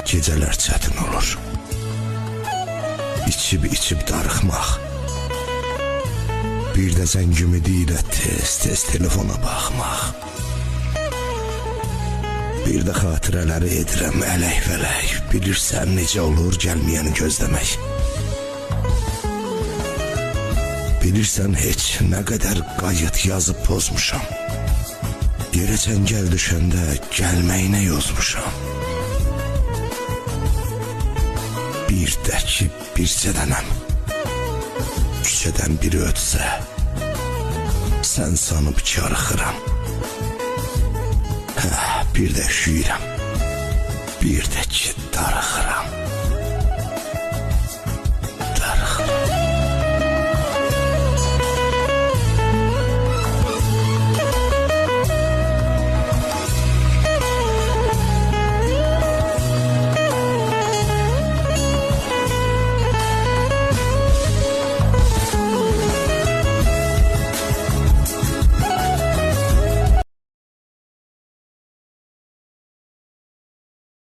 Gecələr çətin olur. İçib darıxmaq. Bir də zəngimi ilə tez telefona baxmaq. Bir də xatirələri edirəm ələk-vələk. Bilirsən necə olur gəlməyəni gözləmək. Bilirsən heç nə qədər qayıt yazıb pozmuşam. Yerə çəngəl düşəndə gəlməyinə yozmuşam. Bir də ki bircə dənəm küçədən biri ötsə, sən sanıb karıxıram. Bir də üşüyürəm, bir də ki darıxıram.